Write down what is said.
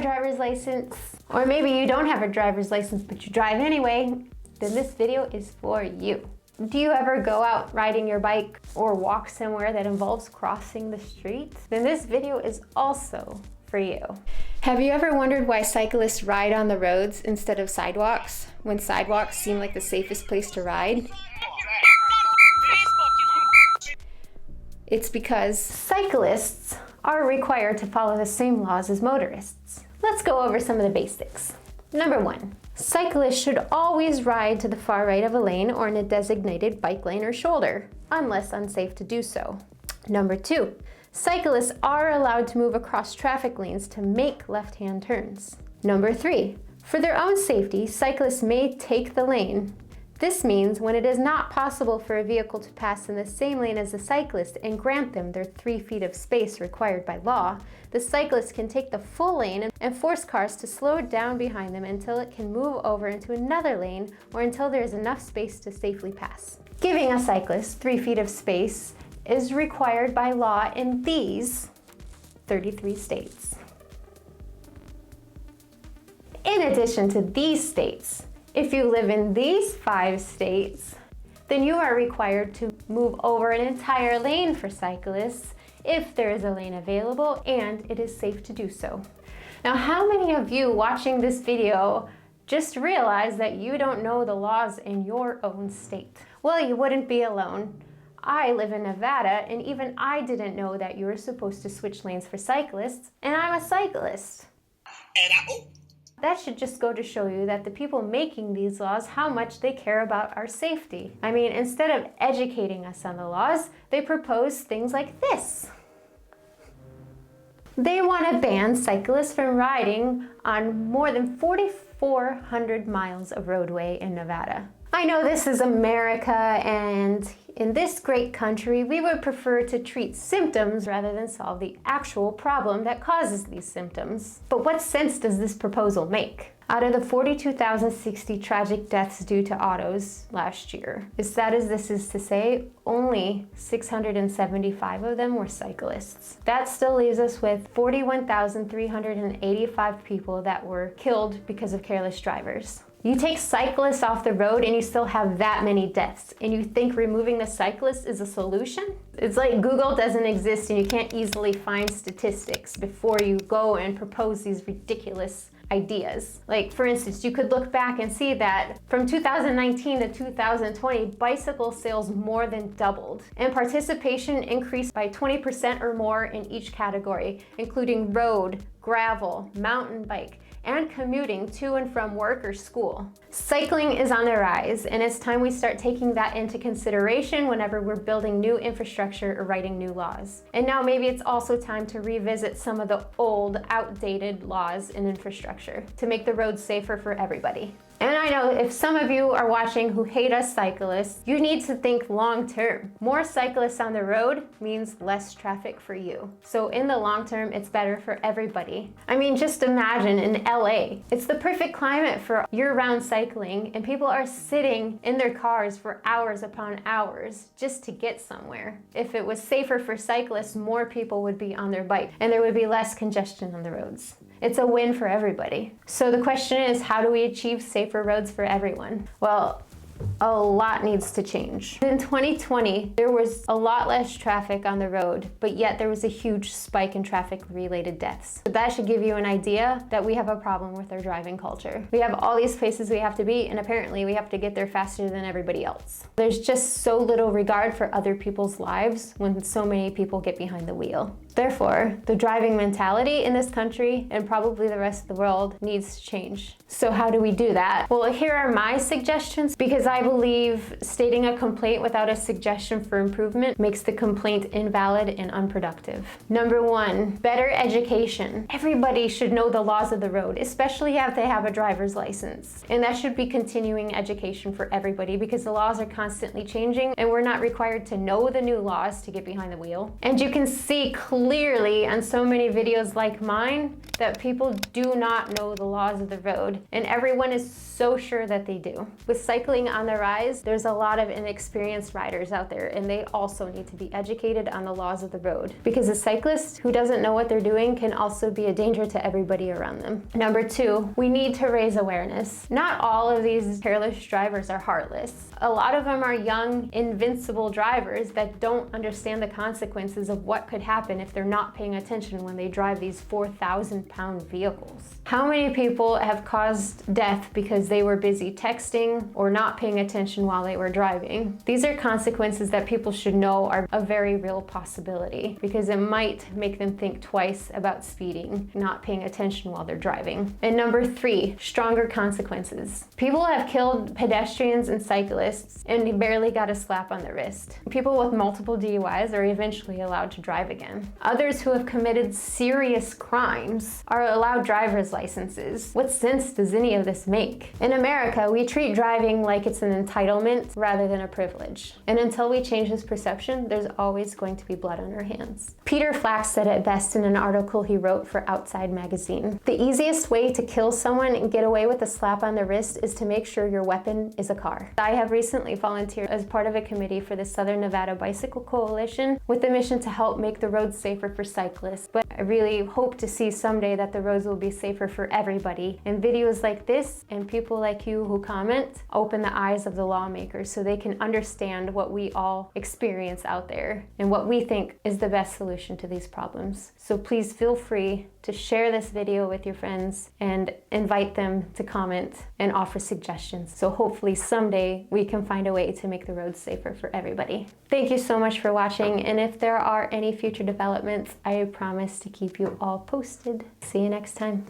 driver's license, or maybe you don't have a driver's license but you drive anyway, then this video is for you. Do you ever go out riding your bike or walk somewhere that involves crossing the street? Then this video is also for you. Have you ever wondered why cyclists ride on the roads instead of sidewalks, when sidewalks seem like the safest place to ride? It's because cyclists are required to follow the same laws as motorists. Let's go over some of the basics. Number 1, cyclists should always ride to the far right of a lane or in a designated bike lane or shoulder, unless unsafe to do so. Number 2, cyclists are allowed to move across traffic lanes to make left-hand turns. Number 3, for their own safety, cyclists may take the lane. This means when it is not possible for a vehicle to pass in the same lane as a cyclist and grant them their 3 feet of space required by law, the cyclist can take the full lane and force cars to slow down behind them until it can move over into another lane or until there is enough space to safely pass. Giving a cyclist 3 feet of space is required by law in these 33 states. In addition to these states, if you live in these 5 states, then you are required to move over an entire lane for cyclists if there is a lane available and it is safe to do so. Now, how many of you watching this video just realized that you don't know the laws in your own state? Well, you wouldn't be alone. I live in Nevada, and even I didn't know that you were supposed to switch lanes for cyclists, and I'm a cyclist. That should just go to show you that the people making these laws, how much they care about our safety. I mean, instead of educating us on the laws, they propose things like this. They want to ban cyclists from riding on more than 4,400 miles of roadway in Nevada. I know this is America, and in this great country, we would prefer to treat symptoms rather than solve the actual problem that causes these symptoms. But what sense does this proposal make? Out of the 42,060 tragic deaths due to autos last year, as sad as this is to say, only 675 of them were cyclists. That still leaves us with 41,385 people that were killed because of careless drivers. You take cyclists off the road and you still have that many deaths, and you think removing the cyclists is a solution? It's like Google doesn't exist and you can't easily find statistics before you go and propose these ridiculous ideas. Like, for instance, you could look back and see that from 2019 to 2020, bicycle sales more than doubled, and participation increased by 20% or more in each category, including road, gravel, mountain bike, and commuting to and from work or school. Cycling is on the rise, and it's time we start taking that into consideration whenever we're building new infrastructure or writing new laws. And now maybe it's also time to revisit some of the old, outdated laws and infrastructure to make the roads safer for everybody. And I know if some of you are watching who hate us cyclists, you need to think long term. More cyclists on the road means less traffic for you. So in the long term, it's better for everybody. I mean, just imagine in LA, it's the perfect climate for year-round cycling, and people are sitting in their cars for hours upon hours just to get somewhere. If it was safer for cyclists, more people would be on their bike and there would be less congestion on the roads. It's a win for everybody. So the question is, how do we achieve safer roads for everyone? Well, a lot needs to change. In 2020, there was a lot less traffic on the road, but yet there was a huge spike in traffic-related deaths. So that should give you an idea that we have a problem with our driving culture. We have all these places we have to be, and apparently we have to get there faster than everybody else. There's just so little regard for other people's lives when so many people get behind the wheel. Therefore, the driving mentality in this country, and probably the rest of the world, needs to change. So how do we do that? Well, here are my suggestions, because I believe stating a complaint without a suggestion for improvement makes the complaint invalid and unproductive. Number 1, better education. Everybody should know the laws of the road, especially if they have a driver's license. And that should be continuing education for everybody, because the laws are constantly changing and we're not required to know the new laws to get behind the wheel. And you can see clearly on so many videos like mine that people do not know the laws of the road, and everyone is so sure that they do. With cycling on the the rise, there's a lot of inexperienced riders out there, and they also need to be educated on the laws of the road, because a cyclist who doesn't know what they're doing can also be a danger to everybody around them. Number 2, we need to raise awareness. Not all of these careless drivers are heartless. A lot of them are young, invincible drivers that don't understand the consequences of what could happen if they're not paying attention when they drive these 4,000-pound vehicles. How many people have caused death because they were busy texting or not paying attention while they were driving? These are consequences that people should know are a very real possibility, because it might make them think twice about speeding, not paying attention while they're driving. And number 3, stronger consequences. People have killed pedestrians and cyclists and barely got a slap on the wrist. People with multiple DUIs are eventually allowed to drive again. Others who have committed serious crimes are allowed driver's licenses. What sense does any of this make? In America, we treat driving like it's an entitlement rather than a privilege. And until we change this perception, there's always going to be blood on our hands. Peter Flack said it best in an article he wrote for Outside magazine. The easiest way to kill someone and get away with a slap on the wrist is to make sure your weapon is a car. I have recently volunteered as part of a committee for the Southern Nevada Bicycle Coalition with the mission to help make the roads safer for cyclists. But I really hope to see someday that the roads will be safer for everybody. And videos like this and people like you who comment open the eyes of the lawmakers so they can understand what we all experience out there and what we think is the best solution to these problems. So please feel free to share this video with your friends and invite them to comment and offer suggestions. So hopefully someday we can find a way to make the roads safer for everybody. Thank you so much for watching, and if there are any future developments, I promise to keep you all posted. See you next time.